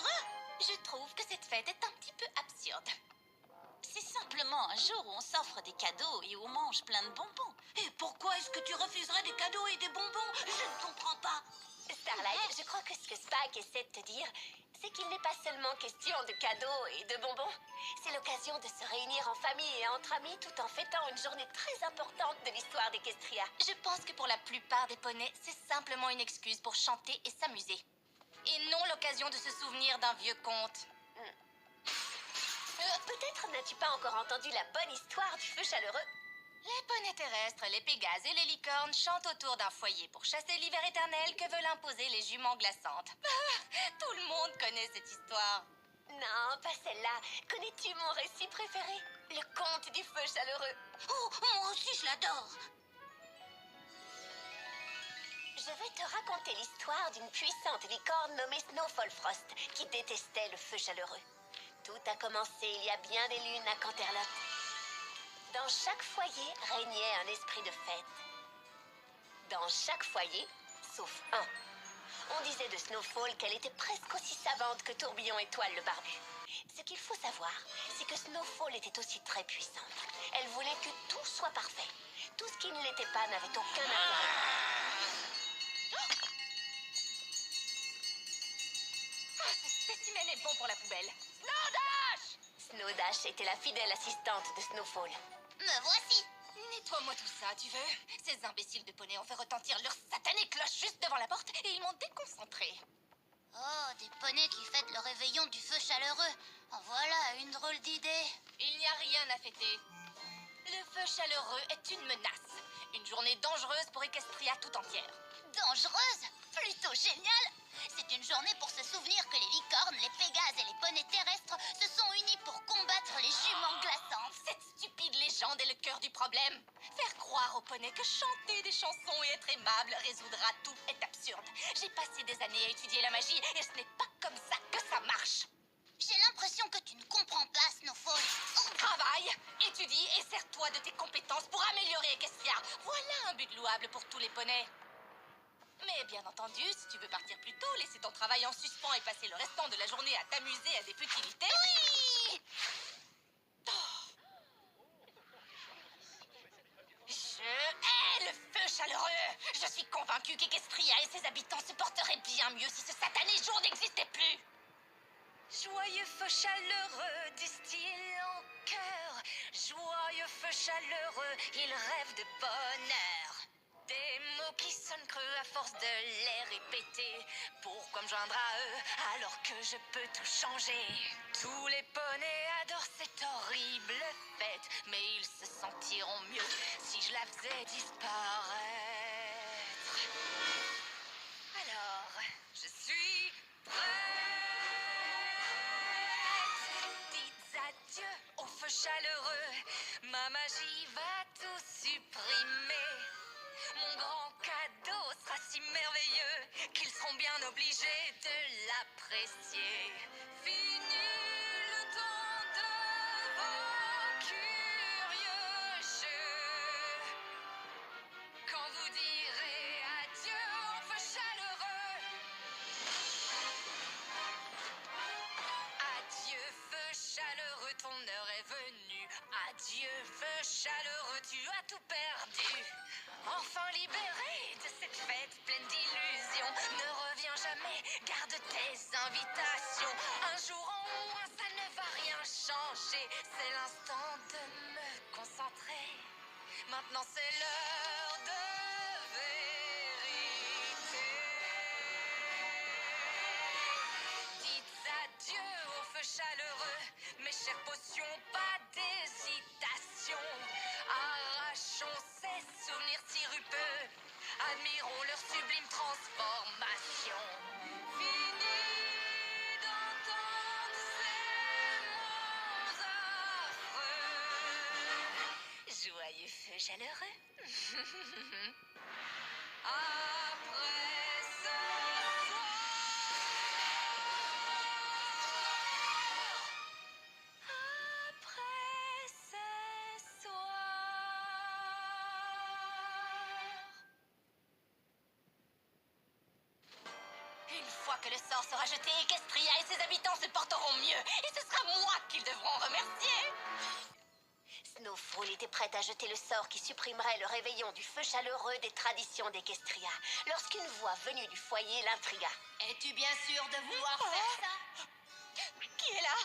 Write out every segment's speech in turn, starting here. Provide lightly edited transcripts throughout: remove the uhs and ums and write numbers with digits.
chaleureux? Je trouve que cette fête est un petit peu absurde. C'est simplement un jour où on s'offre des cadeaux et où on mange plein de bonbons. Et pourquoi est-ce que tu refuserais des cadeaux et des bonbons? Je ne comprends pas. Starlight, je crois que ce que Spike essaie de te dire, c'est qu'il n'est pas seulement question de cadeaux et de bonbons. C'est l'occasion de se réunir en famille et entre amis tout en fêtant une journée très importante de l'histoire d'Equestria. Je pense que pour la plupart des poneys, c'est simplement une excuse pour chanter et s'amuser. Et non l'occasion de se souvenir d'un vieux conte. Peut-être n'as-tu pas encore entendu la bonne histoire du feu chaleureux? Les poneys terrestres, les pégases et les licornes chantent autour d'un foyer pour chasser l'hiver éternel que veulent imposer les juments glaçantes. Tout le monde connaît cette histoire. Non, pas celle-là. Connais-tu mon récit préféré? Le conte du feu chaleureux. Oh, moi aussi je l'adore. Je vais te raconter l'histoire d'une puissante licorne nommée Snowfall Frost qui détestait le feu chaleureux. Tout a commencé il y a bien des lunes à Canterlot. Dans chaque foyer régnait un esprit de fête. Dans chaque foyer, sauf un. On disait de Snowfall qu'elle était presque aussi savante que Tourbillon Étoile le barbu. Ce qu'il faut savoir, c'est que Snowfall était aussi très puissante. Elle voulait que tout soit parfait. Tout ce qui ne l'était pas n'avait aucun intérêt. Ce spécimen est bon pour la poubelle. Snowdash était la fidèle assistante de Snowfall. Me voici. Nettoie-moi tout ça, tu veux? Ces imbéciles de poneys ont fait retentir leur satanée cloche juste devant la porte et ils m'ont déconcentré. Oh, des poneys qui fêtent le réveillon du feu chaleureux. En voilà une drôle d'idée. Il n'y a rien à fêter. Le feu chaleureux est une menace. Une journée dangereuse pour Equestria tout entière. Dangereuse? Plutôt génial! C'est une journée pour se souvenir que les licornes, les pégases et les poneys terrestres se sont unis pour combattre les juments glaçantes. Cette stupide légende est le cœur du problème. Faire croire aux poneys que chanter des chansons et être aimable résoudra tout est absurde. J'ai passé des années à étudier la magie et ce n'est pas comme ça que ça marche. J'ai l'impression que tu ne comprends pas, Snowfall. Oh, Travaille, étudie et sers-toi de tes compétences pour améliorer Equestria. Voilà un but louable pour tous les poneys. Mais bien entendu, si tu veux partir plus tôt, laisser ton travail en suspens et passer le restant de la journée à t'amuser à des futilités... oui! Je hais le feu chaleureux. Je suis convaincue qu'Equestria et ses habitants se porteraient bien mieux si ce satané jour n'existait plus. Joyeux feu chaleureux, disent-ils en chœur. Joyeux feu chaleureux, ils rêvent de bonheur. Des mots qui sonnent creux à force de les répéter. Pourquoi me joindre à eux alors que je peux tout changer? Tous les poneys adorent cette horrible fête, mais ils se sentiront mieux si je la faisais disparaître. Alors, je suis prête. Dites adieu au feu chaleureux, ma magie va tout supprimer. Mon grand cadeau sera si merveilleux qu'ils seront bien obligés de l'apprécier. Fini le temps de vos curieux jeux. Quand vous direz adieu au feu chaleureux. Adieu feu chaleureux, ton heure est venue. Adieu feu chaleureux, tu as tout perdu. Enfin libéré de cette fête pleine d'illusions, ne reviens jamais, garde tes invitations. Un jour en moins, ça ne va rien changer. C'est l'instant de me concentrer. Maintenant c'est l'heure de vérité. Dites adieu au feu chaleureux, mes chères potions, pas d'hésitation. Arrachons ces souvenirs sirupeux, admirons leur sublime transformation. Fini d'entendre ces mots affreux. Joyeux feu chaleureux. Après ce que le sort sera jeté, Equestria et ses habitants se porteront mieux. Et ce sera moi qu'ils devront remercier. Snowfall était prête à jeter le sort qui supprimerait le réveillon du feu chaleureux des traditions d'Equestria, lorsqu'une voix venue du foyer l'intrigua. Es-tu bien sûr de vouloir faire ça? Qui est là?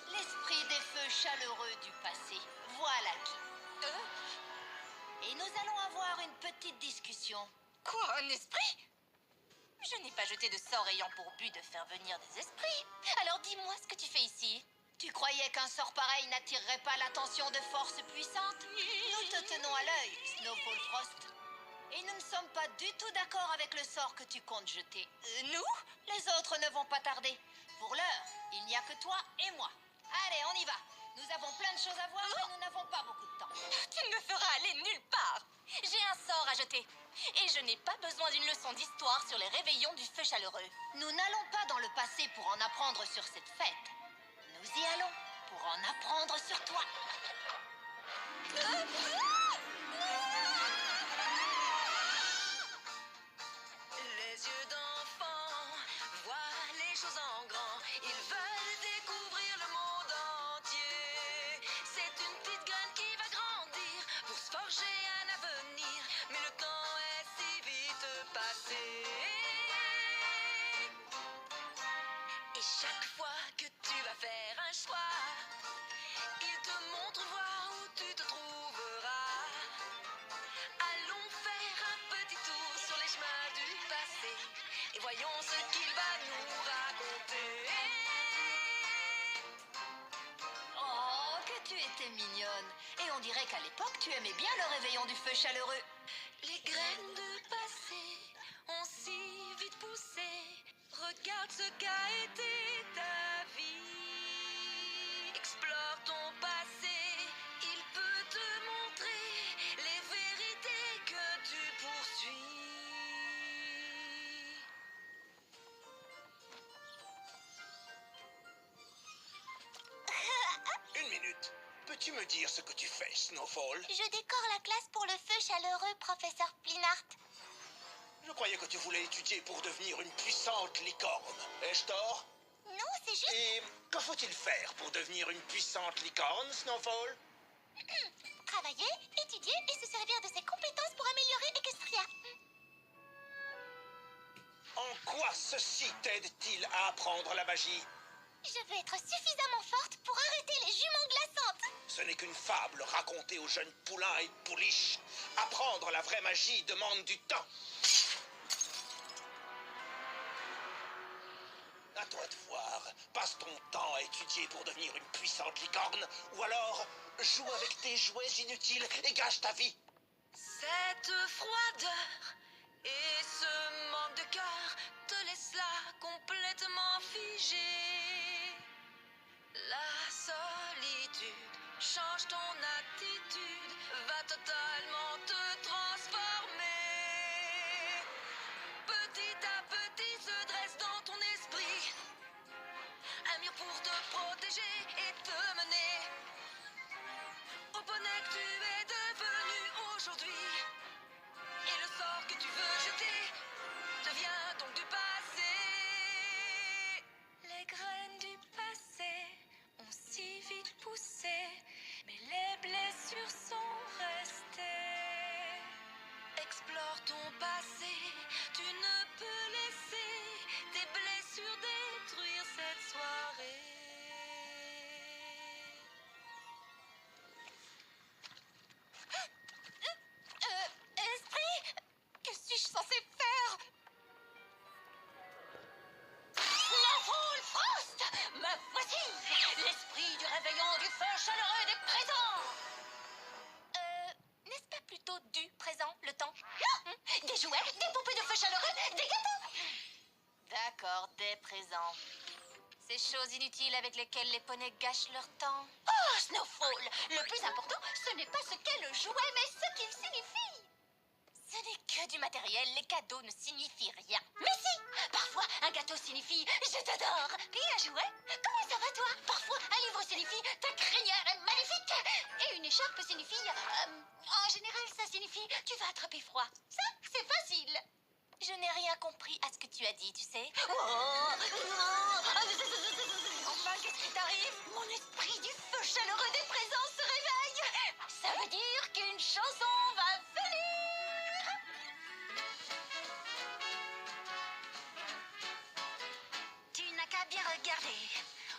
L'esprit des feux chaleureux du passé. Voilà qui. Et nous allons avoir une petite discussion. Quoi, un esprit? Je n'ai pas jeté de sort ayant pour but de faire venir des esprits. Alors dis-moi ce que tu fais ici. Tu croyais qu'un sort pareil n'attirerait pas l'attention de forces puissantes? Nous te tenons à l'œil, Snowfall Frost. Et nous ne sommes pas du tout d'accord avec le sort que tu comptes jeter. Nous? Les autres ne vont pas tarder. Pour l'heure, il n'y a que toi et moi. Allez, on y va. Nous avons plein de choses à voir, mais nous n'avons pas beaucoup de temps. Tu ne me feras aller nulle part. J'ai un sort à jeter. Et je n'ai pas besoin d'une leçon d'histoire sur les réveillons du feu chaleureux. Nous n'allons pas dans le passé pour en apprendre sur cette fête. Nous y allons pour en apprendre sur toi. Les yeux d'enfant voient les choses en grand. Ils veulent découvrir le monde entier. C'est une petite graine qui va grandir pour se forger un avenir. Mais le temps est si vite passé. Et chaque fois que tu vas faire un choix, il te montre une voie où tu te trouveras. Allons faire un petit tour sur les chemins du passé et voyons ce qu'il va nous raconter. Oh, que tu étais mignonne. Et on dirait qu'à l'époque, tu aimais bien le réveillon du feu chaleureux. Les graines de passé ont si vite poussé. Regarde ce qu'a été ta vie. Explore ton passé, il peut te montrer les vérités que tu poursuis. Une minute. Peux-tu me dire ce que tu fais, Snowfall? Je décore la classe pour le feu chaleureux, professeur Plinart. Je croyais que tu voulais étudier pour devenir une puissante licorne. Ai-je tort? Non, c'est juste... Et que faut-il faire pour devenir une puissante licorne, Snowfall? Travailler, étudier et se servir de ses compétences pour améliorer Equestria. En quoi ceci t'aide-t-il à apprendre la magie? Je veux être suffisamment forte pour arrêter les juments glaçantes. Ce n'est qu'une fable racontée aux jeunes poulains et pouliches. Apprendre la vraie magie demande du temps. À toi de voir. Passe ton temps à étudier pour devenir une puissante licorne, ou alors joue avec tes jouets inutiles et gâche ta vie. Cette froideur et ce manque de cœur te laissent là complètement figé. La solitude change ton attitude, va totalement te transformer. Petit à petit se dresse dans ton esprit un mur pour te protéger et te mener au bonnet que tu es devenu aujourd'hui. Et le sort que tu veux jeter devient donc du passé. Les graines du passé ont si vite poussé, mais les blessures sont restées. Explore ton passé, tu ne peux laisser tes blessures détruire cette soirée. Esprit? Que suis-je censée faire? Snowfall Frost! Me voici! L'esprit du réveillon du feu chaleureux des présents! N'est-ce pas plutôt du présent, le temps? Non! Des jouets, des poupées de feu chaleureux, des gâteaux! D'accord, dès présent. Ces choses inutiles avec lesquelles les poneys gâchent leur temps. Oh, Snowfall! Le plus important, ce n'est pas ce qu'est le jouet, mais ce qu'il signifie! Ce n'est que du matériel, les cadeaux ne signifient rien. Mais si! Parfois, un gâteau signifie « je t'adore » et un jouet « comment ça va toi ?» Parfois, un livre signifie « ta crinière est magnifique » et une écharpe signifie en général, ça signifie « tu vas attraper froid ». Ça, c'est facile. Je n'ai rien compris à ce que tu as dit, tu sais. Oh, non. Enfin, qu'est-ce qui t'arrive? Mon esprit du feu chaleureux des présents se réveille. Ça veut dire qu'une chanson va venir. Tu n'as qu'à bien regarder.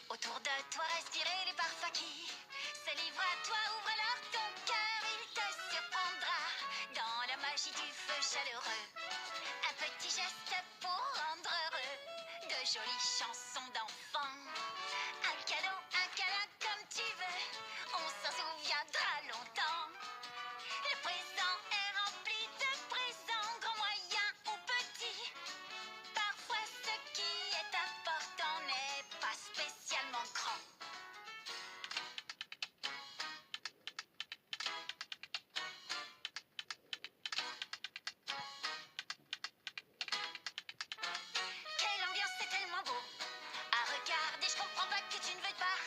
Autour de toi, respirer les parfums qui se livrent à toi. Ouvre-leur ton cœur, il te surprendra dans la magie du feu chaleureux. Un petit geste pour rendre heureux. De jolies chansons d'enfants. Un cadeau, un câlin comme tu veux. On s'en souviendra longtemps. Le présent est rempli de présents, grands, moyens ou petits. Parfois ce qui est important n'est pas spécialement grand. Quelle ambiance, c'est tellement beau à regarder, je comprends pas que tu ne veuilles pas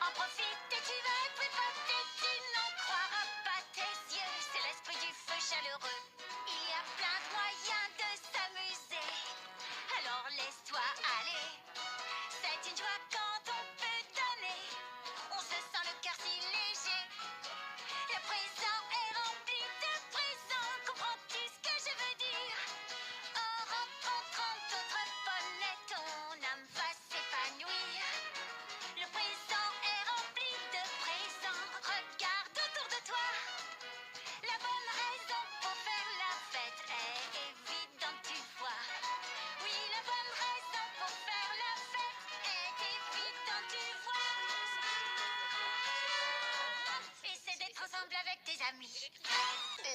en profiter, tu veux tripoter, tu n'en croiras pas tes yeux, c'est l'esprit du feu chaleureux. Il y a plein de moyens de s'amuser, alors laisse-toi aller. C'est une joie quand on peut donner, on se sent le cœur si léger. Le présent est rempli de présents, comprends-tu ce que je veux dire? En rencontrant d'autres poneys, ton âme va s'épanouir. Le présent est rempli de présents, regarde autour de toi. La bonne raison pour faire la fête est évidente, tu vois. Oui, la bonne raison pour faire la fête est évidente, tu vois. Essaie d'être ensemble avec tes amis.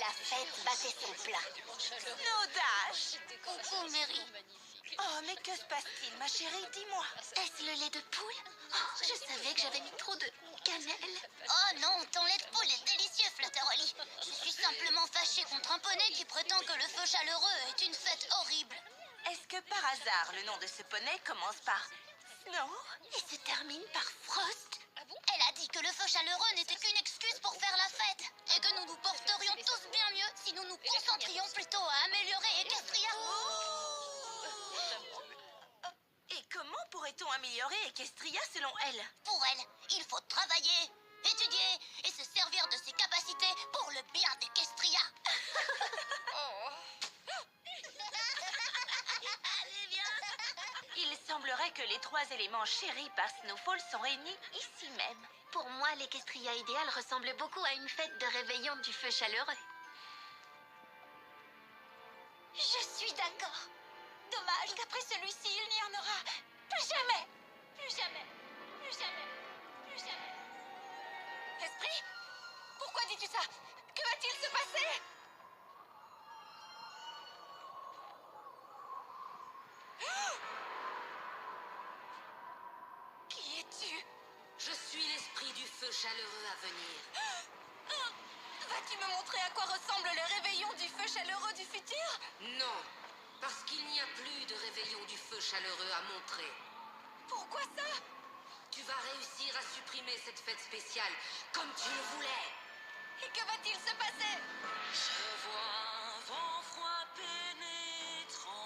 La fête battait son plein. Snowdash! Coucou, Mary. Oh, mais que se passe-t-il, ma chérie? Dis-moi. Est-ce le lait de poule? Oh, je savais que j'avais mis trop de cannelle. Oh non, ton lait de poule est délicieux, Flutterolly. Je suis simplement fâchée contre un poney qui prétend que le feu chaleureux est une fête horrible. Est-ce que par hasard, le nom de ce poney commence par Snow? Et se termine par Frost. Elle a dit que le feu chaleureux n'était qu'une excuse pour faire la fête et que nous nous porterions tous bien mieux si nous nous concentrions plutôt à améliorer Equestria. Et comment pourrait-on améliorer Equestria selon elle? Pour elle, il faut travailler, étudier et se servir de ses capacités pour le bien d'Equestria. Il semblerait que les 3 éléments chéris par Snowfall sont réunis ici même. Pour moi, l'Equestria idéale ressemble beaucoup à une fête de réveillon du feu chaleureux. Je suis d'accord. Dommage qu'après celui-ci, il n'y en aura plus jamais. Plus jamais. Plus jamais. Plus jamais. Esprit, pourquoi dis-tu ça? Que va-t-il se passer? Qui es-tu? Je suis l'esprit du feu chaleureux à venir. Vas-tu me montrer à quoi ressemble le réveillon du feu chaleureux du futur? Non, parce qu'il n'y a plus de réveillon du feu chaleureux à montrer. Pourquoi ça? Tu vas réussir à supprimer cette fête spéciale comme tu le voulais. Et que va-t-il se passer? Je vois un vent froid pénétrant.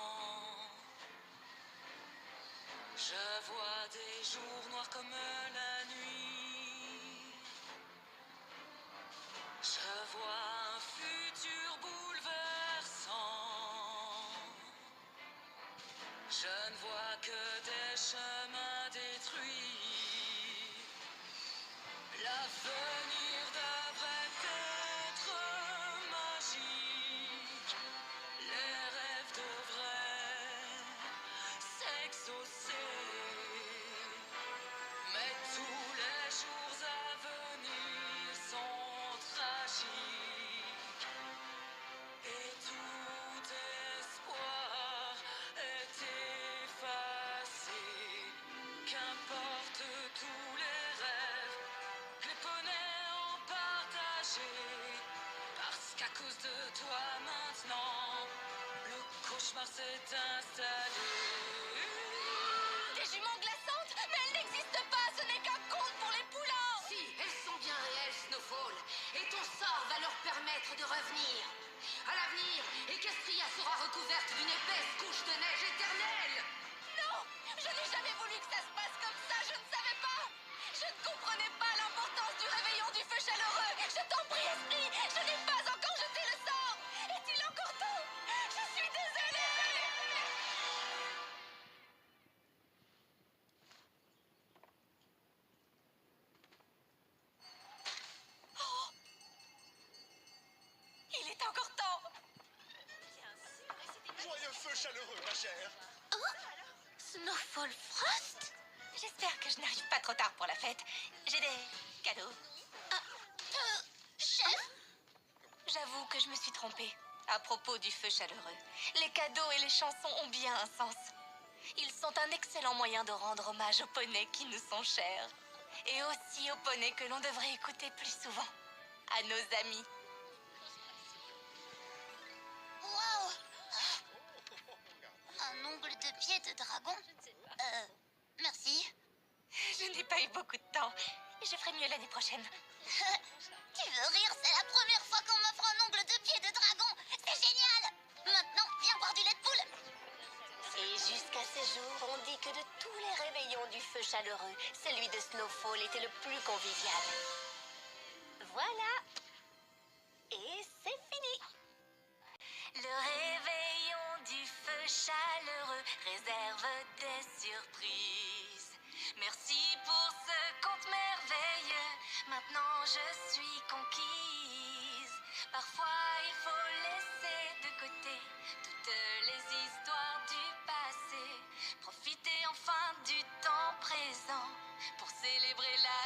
Je vois des jours noirs comme la nuit. Je vois un futur bouleversant. Je ne vois que des chemins détruits. L'avenir devrait être magique. Les rêves devraient s'exaucer. Mais tous les jours à venir sont tragiques. Et tout espoir est effacé. Qu'importe tous les rêves, les poneys ont partagé. Parce qu'à cause de toi maintenant, le cauchemar s'est installé. Des juments glaçantes? Mais elles n'existent pas, ce n'est qu'un conte pour les poulains! Si, elles sont bien réelles, Snowfall. Et ton sort va leur permettre de revenir. À l'avenir, Equestria sera recouverte d'une épaisse chaleureux, ma chère. Snowfall Frost? J'espère que je n'arrive pas trop tard pour la fête. J'ai des cadeaux. Chef? J'avoue que je me suis trompée. À propos du feu chaleureux, les cadeaux et les chansons ont bien un sens. Ils sont un excellent moyen de rendre hommage aux poneys qui nous sont chers. Et aussi aux poneys que l'on devrait écouter plus souvent. À nos amis. Waouh! Un ongle de pied de dragon? Merci. Je n'ai pas eu beaucoup de temps. Je ferai mieux l'année prochaine. Tu veux rire? C'est la première fois qu'on m'offre un ongle de pied de dragon. C'est génial! Maintenant, viens boire du lait de poule. Et jusqu'à ce jour, on dit que de tous les réveillons du feu chaleureux, celui de Snowfall était le plus convivial. Voilà. Et c'est fini. Le réveillon du feu chaleureux réserve des surprises. Merci pour ce conte merveilleux. Maintenant je suis conquise. Parfois il faut laisser de côté toutes les histoires du passé. Profiter enfin du temps présent pour célébrer la